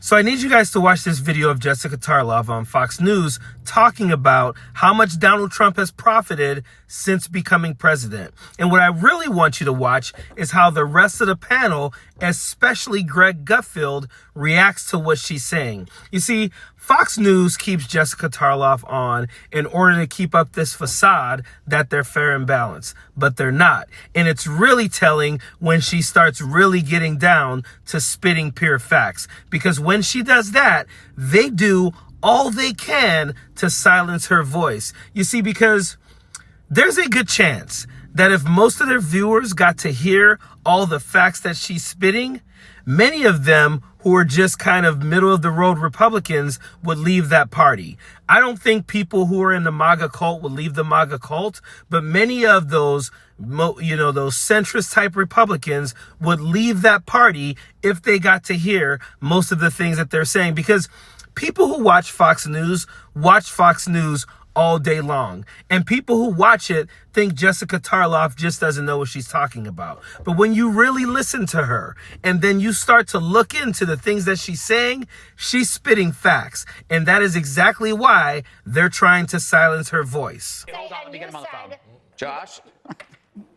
So I need you guys to watch this video of Jessica Tarlov on Fox News talking about how much Donald Trump has profited since becoming president. And what I really want you to watch is how the rest of the panel, especially Greg Gutfeld, reacts to what she's saying. You see, Fox News keeps Jessica Tarlov on in order to keep up this facade that they're fair and balanced, but they're not. And it's really telling when she starts really getting down to spitting pure facts, because when she does that, they do all they can to silence her voice. You see, because there's a good chance that if most of their viewers got to hear all the facts that she's spitting, many of them who are just kind of middle of the road Republicans would leave that party. I don't think people who are in the Maga cult would leave the Maga cult, but many of those, those centrist type Republicans would leave that party if they got to hear most of the things that they're saying, because people who watch Fox News all day long. And people who watch it think Jessica Tarlov just doesn't know what she's talking about. But when you really listen to her and then you start to look into the things that she's saying, she's spitting facts. And that is exactly why they're trying to silence her voice. Hold on, let me get him on the phone. Josh?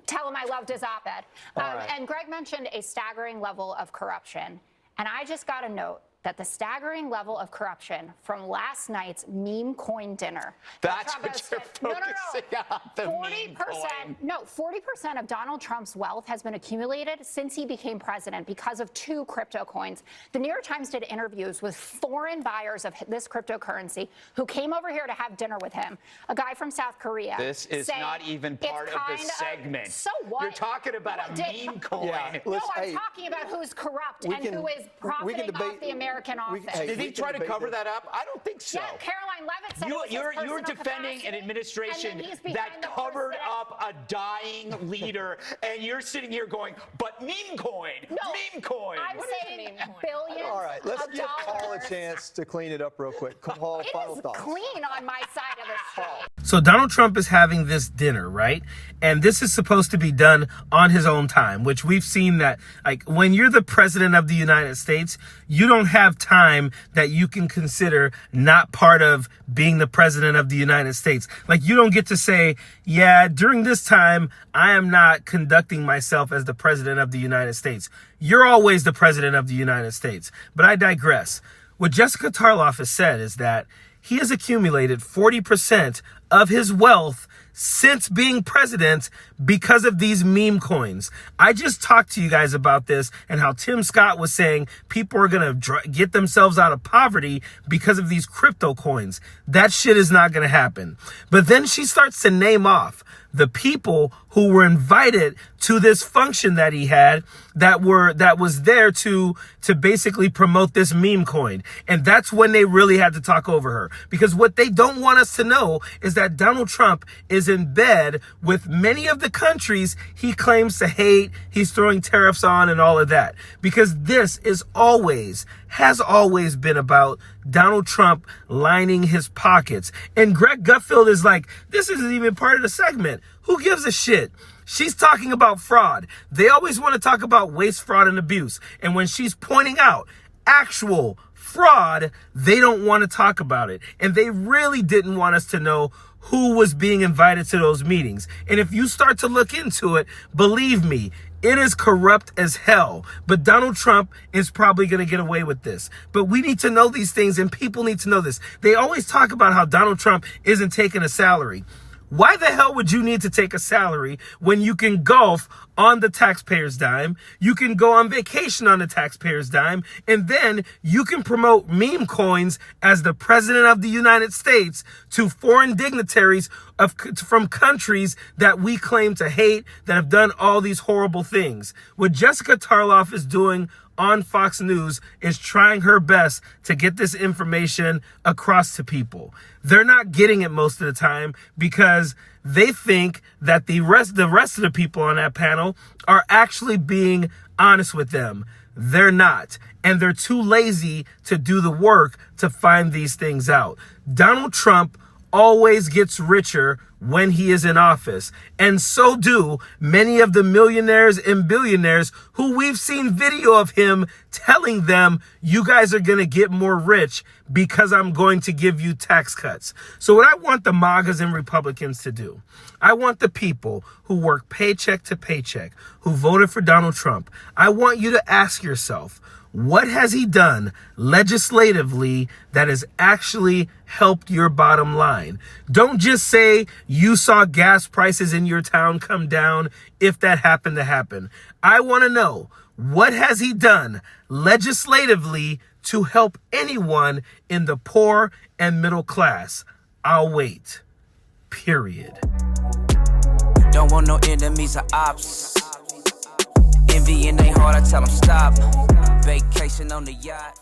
Tell him I loved his op-ed. And Greg mentioned a staggering level of corruption. And I just got a note that the staggering level of corruption from last night's meme coin dinner. That's what you're focusing on, the meme coin. No, 40% of Donald Trump's wealth has been accumulated since he became president because of 2 crypto coins. The New York Times did interviews with foreign buyers of this cryptocurrency who came over here to have dinner with him. A guy from South Korea. This is not even part of the segment. So what? You're talking about a meme coin. Yeah, no, I'm talking about who's corrupt and who is profiting off the American office. Did he try to cover that up? I don't think so. Yeah, Caroline Levitt said you're defending an administration that covered up a dying leader, and you're sitting here going, but meme coin, meme coin. I'm saying billions. All right, let's give Paul a chance to clean it up real quick. Paul, final thoughts. Clean on my side of the street. So Donald Trump is having this dinner, right? And this is supposed to be done on his own time, which we've seen that, like, when you're the president of the United States, you don't have time that you can consider not part of being the president of the United States. Like, you don't get to say, yeah, during this time, I am not conducting myself as the president of the United States. You're always the president of the United States. But I digress. What Jessica Tarlov has said is that he has accumulated 40% of his wealth since being president because of these meme coins. I just talked to you guys about this and how Tim Scott was saying people are going to get themselves out of poverty because of these crypto coins. That shit is not going to happen. But then she starts to name off the people who were invited to this function that he had that was there to basically promote this meme coin. And that's when they really had to talk over her, because what they don't want us to know is that Donald Trump is in bed with many of the countries he claims to hate. He's throwing tariffs on and all of that, because this has always been about Donald Trump lining his pockets. And Greg Gutfeld is like, this isn't even part of the segment. Who gives a shit? She's talking about fraud. They always want to talk about waste, fraud, and abuse. And when she's pointing out actual fraud, they don't want to talk about it. And they really didn't want us to know who was being invited to those meetings. And if you start to look into it, believe me, it is corrupt as hell. But Donald Trump is probably going to get away with this. But we need to know these things, and people need to know this. They always talk about how Donald Trump isn't taking a salary. Why the hell would you need to take a salary when you can golf on the taxpayer's dime, you can go on vacation on the taxpayer's dime, and then you can promote meme coins as the president of the United States to foreign dignitaries from countries that we claim to hate, that have done all these horrible things? What Jessica Tarlov is doing on Fox News is trying her best to get this information across to people. They're not getting it most of the time because they think that the rest of the people on that panel are actually being honest with them. They're not. And they're too lazy to do the work to find these things out. Donald Trump always gets richer when he is in office. And so do many of the millionaires and billionaires who we've seen video of him telling them, you guys are going to get more rich because I'm going to give you tax cuts. So what I want the Magas and Republicans to do, I want the people who work paycheck to paycheck, who voted for Donald Trump, I want you to ask yourself, what has he done legislatively that has actually helped your bottom line? Don't just say you saw gas prices in your town come down if that happened to happen. I want to know, what has he done legislatively to help anyone in the poor and middle class? I'll wait. Period. Don't want no enemies or ops. Envy in their heart, I tell them stop. Vacation on the yacht.